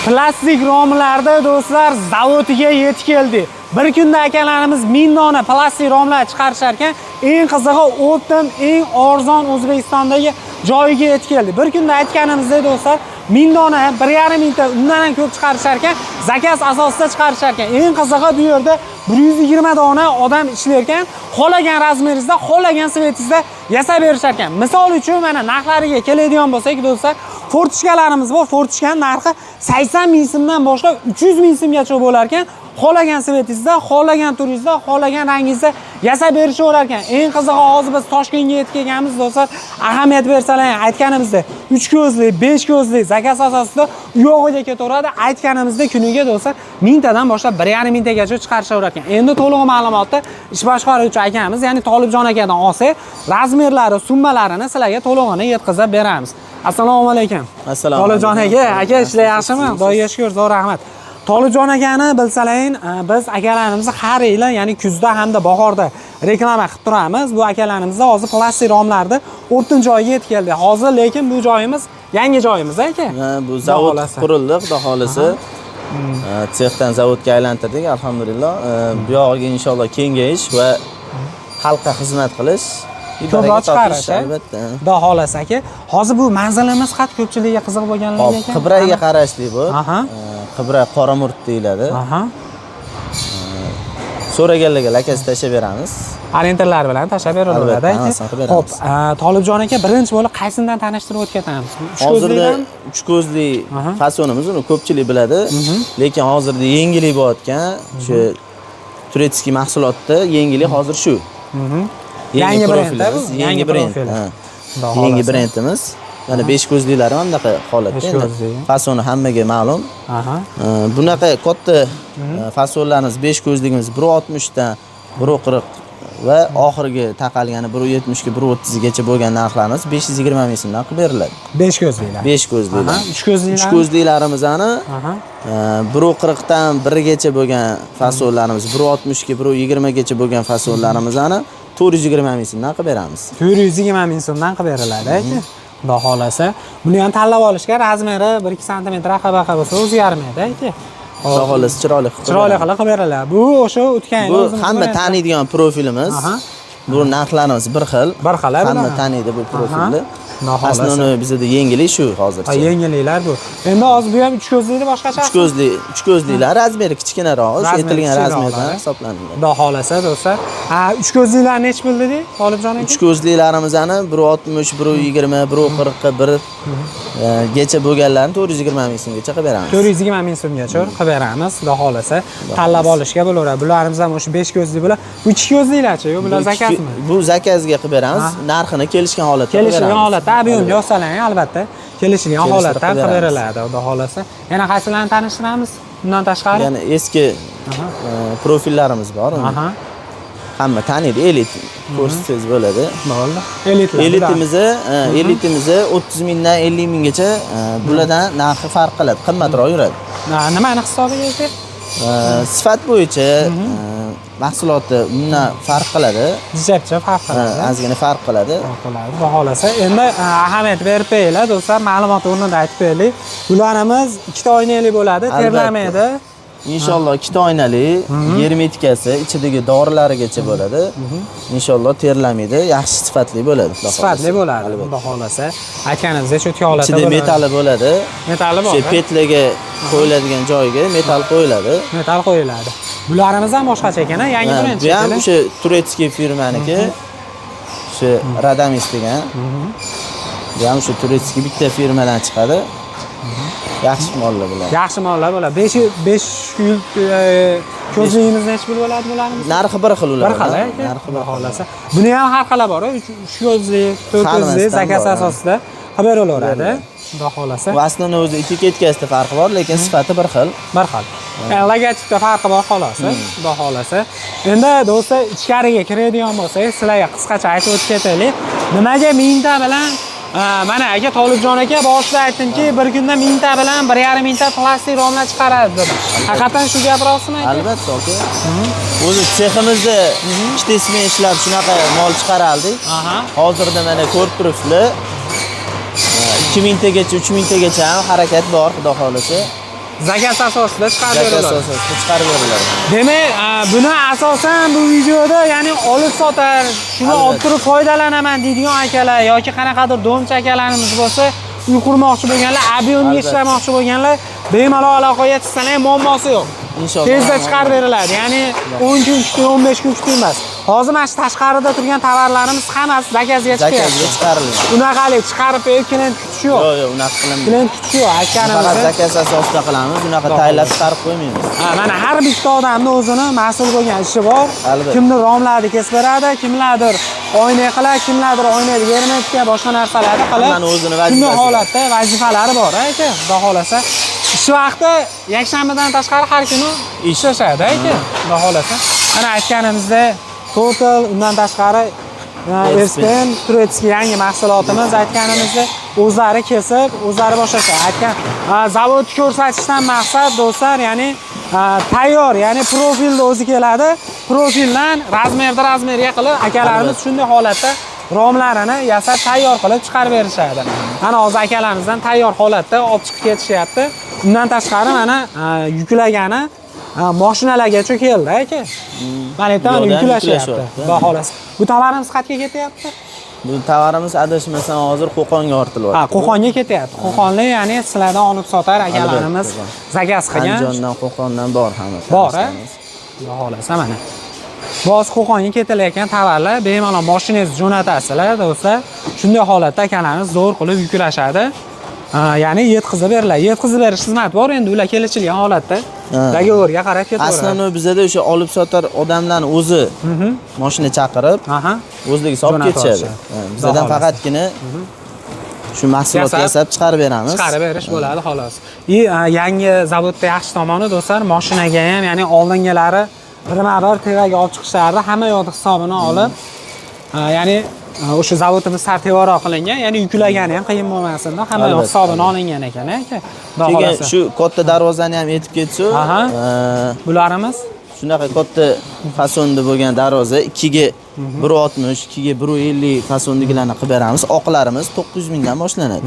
Plastik romlarda do'stlar zavodiga yetib keldi. Bir kunda akalarimiz 1000 dona plastik romlar chiqarishar ekan, eng qizig'i o'tdim eng arzon O'zbekistondagi joyiga yetib keldi. Bir kunda aytganimizdek do'stlar 1000 dona, 1,5 mingta undan ham ko'p chiqarishar ekan, zakaz asosida chiqarishar ekan. Eng qizig'i bu yerda 120 dona odam ishlar ekan, xohlagan razmeringizda, xohlagan svetingizda yasab berishar ekan. Misol uchun mana narxlariga keladigan bo'lsak do'stlar, fortichkalarimiz bor. Fortichkaning narxi 80 ming so'mdan boshlab 300 ming so'mgacha bo'lar ekan. Xohlagan svetingizda, xohlagan turingizda, xohlagan rangingizda yasab berishaverar ekan. Eng qizig'i hozir biz Toshkentga yetib kelganmiz do'stlar. Ahamiyat bersalar, aytganimizdek 3 ko'zli, 5 ko'zli zakaz asosida u yog'iga ketaveradi. Aytganimizdek kuniga do'stlar 1000 tadan boshlab 1,5 mingtagacha chiqarishaverar ekan. Endi to'liq ma'lumotni ish boshqaruvchi akamiz, ya'ni Tolibjon akadan olsak, razmerlari, summalarini sizlarga to'lig'ini yetkazib beramiz. Assalomu alaykum. Assalomu Tolibjon aka ishlar yaxshimi? Xudoga shukr, zo'r rahmat. Tolibjon akani bilsalaring, biz akalarimizni har yili, ya'ni kuzda hamda bahorda reklama qilib turamiz. Bu akalarimizni hozir plastik romlarda 4-joyga yetib keldi. Hozir lekin bu joyimiz yangi joyimiz aka. Bu zavod qurildi, xudo xolisi. Sexdan zavodga aylantirdik, alhamdulillah. Bu yog'iga inshaalloh kengayish va xalqqa xizmat qilish. Ko'proq chiqarish, albatta. Xudo xolasa aka. Hozir bu manzilimiz qat ko'pchilikga qiziq bo'lganligi ekan. Qibraga qarashli bu. Qibra Qoramurt deyiladi. So'raganlarga lakasi tashlab beramiz. Arenterlar bilan tashlab beriladi aka. Xo'p, Tolibjon aka birinchi bo'lib qaysidan tanishtirib o'tkazamiz? Hozirda 3 ko'zli fasonimiz, uni ko'pchilik biladi. Lekin hozirda yangilik bo'layotgan shu turetskiy mahsulotda yangilik hozir shu. Yangi profilimiz, yangi brend. Yangi brendimiz. Mana 5 ko'zliklari ham bunaqa holatda. Fasoni hammaga ma'lum. Bunaqa katta fasonlarimiz 5 ko'zligimiz 1.60 dan 1.40 va oxirgi taqalgani 1.70 ga 1.30 gacha bo'lgan narxlarimiz 520 ming so'mdan qilib beriladi. 5 ko'zliklar. 5 ko'zliklar. 3 ko'zliklar. 3 ko'zliklarimizni 1.40 dan 1 gacha bo'lgan fasonlarimiz, 1.60 ga 1.20 gacha bo'lgan fasonlarimizni 420 ming so'mdan qilib beramiz. 420 ming so'mdan qilib beriladi aka. Xudo xolasa. Buni ham tanlab olishga razmeri 1-2 sm aqabaqa bo'lsa o'zgarmaydi aka. Xudo xolasa chiroyli qilib beriladi. Bu o'sha o'tgan bu hamma taniydigan profilimiz. Bu narxlarimiz bir xil. Hamma taniydi bu profilni. Aslida bizda yangilik shu hozircha. Yangiliklar bu. Endi hozir bu ham 3 ko'zlikni boshqacha. 3 ko'zliklar razmeri kichkinaroq, yetilgan razmerdan hisoblanadi. Xudo xolasa do'stlar. 3 ko'zliklar nech bo'ldi, Tolibjon aka? 3 ko'zliklarimizni 1.60, 1.20, 1.40 gacha bo'lganlarni 420 ming so'mgacha qilib beramiz. 420 ming so'mgacha qilib beramiz. Xudo xolasa tanlab olishga bo'laveradi. Bularimiz ham o'sha 5 ko'zli bular. 3 ko'zliklarchi, yo'q, bular zakazmi? Bu zakazga qilib beramiz. Narxini kelishgan holatda qilib beramiz. Kelishgan holatda ob'yem yo'qsalang albatta kelishgan holatda qilib beriladi. Xudo xolasa. Yana qaysilarni tanishtiramiz? Bundan tashqari yana eski profillarimiz bor. Hamma taniydi, elit ko'rsangiz bo'ladi. Bo'ldi. Elitimizni 30 mingdan 50 minggacha bulardan narxi farq qiladi, qimmatroq yuradi. Nimani hisobiga aka? Sifat bo'yicha mahsuloti bundan farq qiladi. Jijabcha farq qiladi. Ozgina farq qiladi. Xudo xolasa. Endi ahamiyat berib qo'yinglar do'stlar, ma'lumot o'rnida aytib qo'yaylik. Bularimiz 2 ta oynali bo'ladi, terlamaydi. Inshaalloh 2 ta oynali, germetikasi, ichidagi dorilarigacha bo'ladi. Inshaalloh terlamaydi, yaxshi sifatli bo'ladi. Sifatli bo'ladi. Xudo xolasa. Aytganimizda shu holatda ichida metali bo'ladi. Metali bor. Shu petlaga qo'yiladigan joyiga metal qo'yiladi. Metal qo'yiladi. Bularimiz ham boshqacha ekan, yangi brend. Bu ham o'sha turetskiy firmaniki. Shu Radamis degan. Bu ham shu turetskiy bitta firmadan chiqadi. Yaxshi mollar bular. Yaxshi mollar bular. 5 yil ko'zligimiz nech pul bo'ladi bularimiz? Narxi bir xil ular. Bir xil, narxi bir xolasa. Buni ham har xil bor, 3 ko'zlik, 4 ko'zlik zakaz asosida xabar olaveradi. Xudo xolasa. Va aslida o'zi etiketkasida farqi bor, lekin sifati bir xil. Bir xil. Logotipda farqi bor xolos. Xudo xolasa. Endi do'stlar ichkariga kiradigan bo'lsak, sizlarga qisqacha aytib o'tib ketaylik. Nimaga 1000 ta bilan mana aka Tolibjon aka boshida aytdimki, bir kunda 1000 ta bilan 1,5 mingta plastik romlar chiqaradi deb. Haqiqatan shu gap rostmi aka? Albatta aka. O'zi seximizda ikkita ismi ishlab shunaqa mol chiqaraldik. Hozirda mana ko'rib turibsizlar. 2000 tagacha, 3000 tagacha ham harakat bor, xudo xolasa. zakaz asosida chiqarib zakaz beriladi. asosida chiqarib beriladi. Demak, buni asosan bu videoda, ya'ni olib sotar, shuni olib turib foydalanaman deydigan akalar yoki qanaqadir do'mchi akalarimiz bo'lsa, uy qurmoqchi bo'lganlar, ob'yemga ishlamoqchi bo'lganlar bemalol aloqaga chiqsalar ham muammosi yo'q. Inshaalloh. Tezda chiqarib beriladi. Ya'ni 10 kun kuting, 15 kun kuting emas. Hozir mana shu tashqarida turgan tovarlarimiz hammasi zakazga chiqyapti. Zakazga chiqariladi. Unaqalik chiqarib berib klient kutish yo'q. Yo'q, unaqa qilamiz. Klient kutish yo'q. Faqat Aytganimiz. zakaz asosida qilamiz, unaqa tayyorlab chiqarib qo'ymaymiz. Mana har bitta odamning o'zini mas'ul bo'lgan ishi bor. Albatta. Kimni romlarni kesib beradi, kimlardir oyna qiladi, kimlardir oynani germetika, boshqa narsalarni qiladi. Hammani o'zini vazifasi. Shunday holatda vazifalari bor, aka. Xudo xolasa. Ish vaqti yakshanbadan tashqari har kuni ishlashadi, aka. Xudo xolasa. Mana aytganimizda Total undan tashqari Espen Turetskiy yangi mahsulotimiz aytganimizda o'zlari kesib, o'zlari boshlashadi. Aytgan zavodni ko'rsatishdan maqsad do'stlar, ya'ni tayyor, ya'ni profilni o'zi keladi. Profildan razmerga qilib akalarimiz shunday holatda romlarini yasab tayyor qilib chiqarib berishadi. Mana hozir akalarimizdan tayyor holatda olib chiqib ketishyapti. Undan tashqari mana yuklagani mashinalargacha keldi, aka. Mana aytaman, yuklashyapti. Xudo xolasa. Bu tovarimiz qayerga ketyapti? Bu tovarimiz adashmasam hozir Qo'qonga ortilyapti. Ha, Qo'qonga ketyapti. Qo'qonlik, ya'ni sizlardan olib sotar akalarimiz zakaz qilgan. Andijondan, Qo'qondan bor hamma. Bor, a? Xudo xolasa mana. Boz Qo'qonga ketilayotgan tovarlar bemalol mashinangizni jo'natasizlar, do'stlar. Shunday holatda akalarimiz zo'r qilib yuklashadi. Ya'ni yetkazib beriladi. Yetkazib berish xizmati bor, endi ular kelishilgan holatda dogovorga qarab ketaveradi. Aslida bizada o'sha olib sotar odamlarni o'zi mashina chaqirib, o'zligi solib ketishadi. Bizdan faqatgina shu mahsulot yasab chiqarib beramiz. Chiqarib berish bo'ladi, xolos. Yangi zavodda yaxshi tomoni do'stlar, mashinaga ham, ya'ni oldingilari birma-bir tevaga olib chiqishardi, hamma yoqni hisobini olib, ya'ni o'sha zavodimiz tartibroq qilingan, ya'ni yuklagani ham qiyin bo'lmasin, hamma yoq hisobini olingan ekan, aka. Keyin shu katta darvozani ham yetib ketsa, bularimiz shunaqa katta fasonda bo'lgan darvoza 2 ga 160, 2 ga 150 fasondagilarni qilib beramiz. Oqlarimiz 900 mingdan boshlanadi.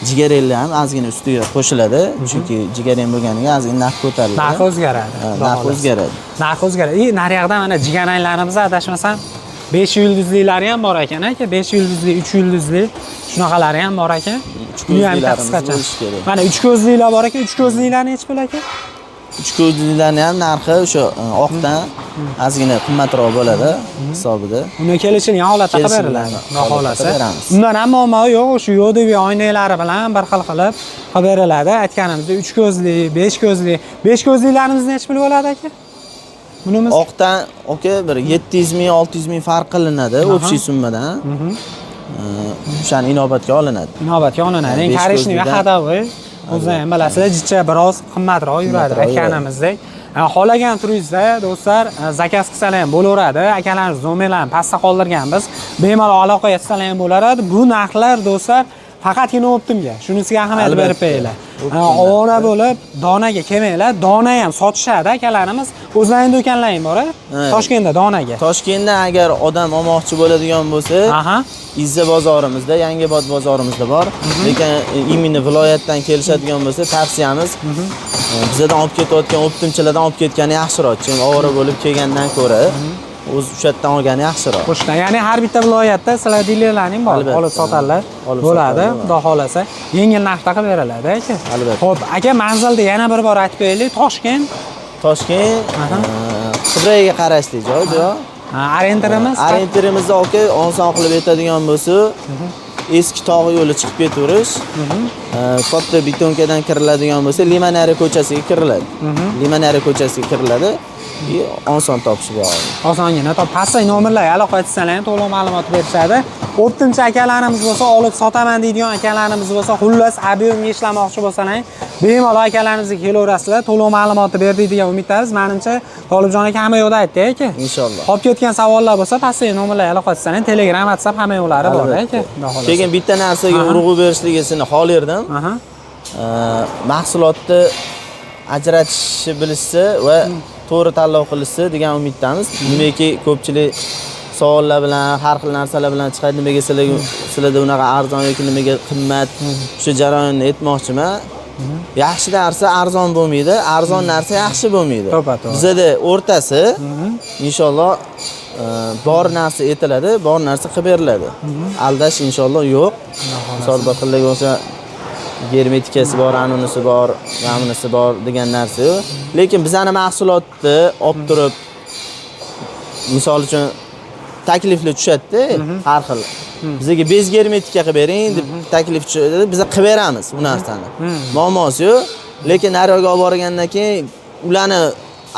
Jigarellar ham ozgina ustiga qo'shiladi, chunki jigareng bo'lganiga ozgina narx ko'tariladi. Narx o'zgaradi. Narx o'zgaradi. Narx o'zgaradi. Naryoqda mana jigaranglarimiz adashmasam 5 yulduzlilari ham bor ekan, aka. 5 yulduzli, 3 yulduzli shunaqalari ham bor ekan. 3 ko'zlilarimiz bo'lishi kerak. Mana 3 ko'zlilar bor ekan. 3 ko'zlilarni nechi pul aka? 3 ko'zlilarning ham narxi o'sha oqdan ozgina qimmatroq bo'ladi hisobida. Uni kelishilgan holatda qilib beriladi. Xohlasa. Undan ham muammo yo'q, o'sha yo'dib oynalari bilan bir xil qilib beriladi. Aytganimizda 3 ko'zli, 5 ko'zli. 5 ko'zlilarimiz nechi pul bo'ladi aka? Bunimiz oqdan aka bir 700 ming, 600 ming farq qilinadi общий summadan. O'shani inobatga olinadi. Inobatga olinadi. Korishniy xadovoy o'zi ham bilasizlar, jicha biroz qimmatroq yuradi aytganimizdek. Xohlagan turingizda do'stlar zakaz qilsalar ham bo'laveradi. Akalarimiz nomerlarini pastda qoldirganmiz. Bemalol aloqaga chiqsalar ham bo'laveradi. Bu narxlar do'stlar faqatgina optimga. Shunisiga ahamiyat berib qo'yinglar. Ovora bo'lib donaga kelmanglar. Dona ham sotishadi akalarimiz. O'zlarining do'konlari bor, Toshkentda donaga. Toshkentda agar odam olmoqchi bo'ladigan bo'lsa, Izza bozorimizda, Yangibod bozorimizda bor. Lekin imini viloyatdan kelishadigan bo'lsa, tavsiyamiz bizdan olib ketayotgan optimchilardan olib ketgani yaxshiroq. Chunki ovora bo'lib kelgandan ko'ra o'z ushatdan olgani yaxshiroq. Qo'shdan, ya'ni har bitta viloyatda sizlar dilerlarning bor, olib sotarlar bo'ladi. Xudo xolasa, yengil narxda qilib beriladi, aka. Xo'p, aka, manzilni yana bir bor aytib qo'yaylik. Toshkent, Qibraga qarashli joy, bu. Orientirimizni aka oson qilib aytadigan bo'lsa, eski tog' yo'li chiqib ketaverish. Katta betonkadan kiriladigan bo'lsa, Limanari ko'chasiga kiriladi. Limanari ko'chasiga kiriladi. Oson topish bor. Osongina top. Pastdagi nomerlarga aloqa qilsanlar ham to'liq ma'lumot berishadi. Optimchi akalarimiz bo'lsa, olib sotaman deydigan akalarimiz bo'lsa, xullas ob'yemga ishlamoqchi bo'lsalar, bemalol akalarimizga kelaverasizlar. To'liq ma'lumotni berdik degan umiddamiz. Menimcha Tolibjon aka hamma yo'lda aytdi, aka. Inshaalloh. Qolib ketgan savollar bo'lsa, pastdagi nomerlarga aloqa qilsanlar, Telegram, WhatsApp hamma yo'llari bor, aka. Keyin bitta narsaga urg'u berishligisini xohlardim. Mahsulotni ajratishni bilishsa va to'g'ri tanlov qilishsa degan umiddamiz. Nimaki ko'pchilik savollar bilan, har xil narsalar bilan chiqadi. Nimaga sizlarda unaqa arzon yoki nimaga qimmat, shu jarayonni aytmoqchiman. Yaxshi narsa arzon bo'lmaydi, arzon narsa yaxshi bo'lmaydi. To'g'ri. Bizda o'rtasi inshaalloh bor narsa etiladi, bor narsa qilib beriladi. Aldash inshaalloh yo'q. Misol bir bo'lsa germetikasi bor, anunisi bor, yamunisi bor degan narsa yo'q. Lekin bizani mahsulotni olib turib misol uchun taklifli tushadi, har xil. Bizga bez germetika qilib bering deb taklif tushadi. Biz qilib beramiz bu narsani. Muammosi yo'q. Lekin nariyoqqa olib borgandan keyin ularni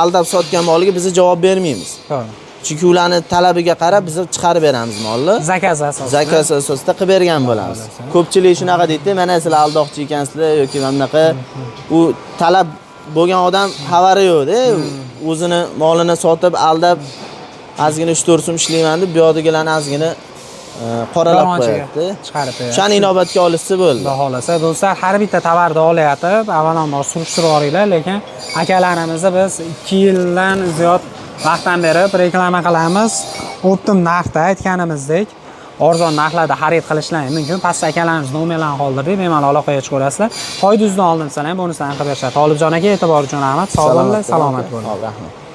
aldab sotgan moliga biz javob bermaymiz. To'g'ri. Chunki ularni talabiga qarab biz chiqarib beramiz molni. Zakaz asosida. Zakaz asosida qilib bergan bo'lamiz. Ko'pchilik shunaqa deydi, mana sizlar aldoqchi ekansizlar yoki mana bunaqa. U talab bo'lgan odam xabari yo'q-da. O'zini molini sotib aldab ozgina 3-4 so'm ishlayman deb bu yoqdagilarni ozgina qoralab qo'yadi. Chiqarib qo'yadi. Shani inobatga olishsa bo'ldi. Xudo xolasa, do'stlar, har bitta tovarni olayotib, avvalambor surishtirib olinglar, lekin akalarimizni biz 2 yildan ziyod vaqtdan beri reklama qilamiz. Optim narxda aytganimizdek, arzon narxlarda xarid qilishlaring mumkin. Pastda akalarimiz nomerlarini qoldirdik, bemalol aloqaga chiqib ko'rasizlar. Qoidasidan oldin sizlar ham bonuslarni qilib berishadi. Tolibjon aka, e'tibor uchun rahmat. Sog' bo'linglar, salomat bo'ling. Rahmat.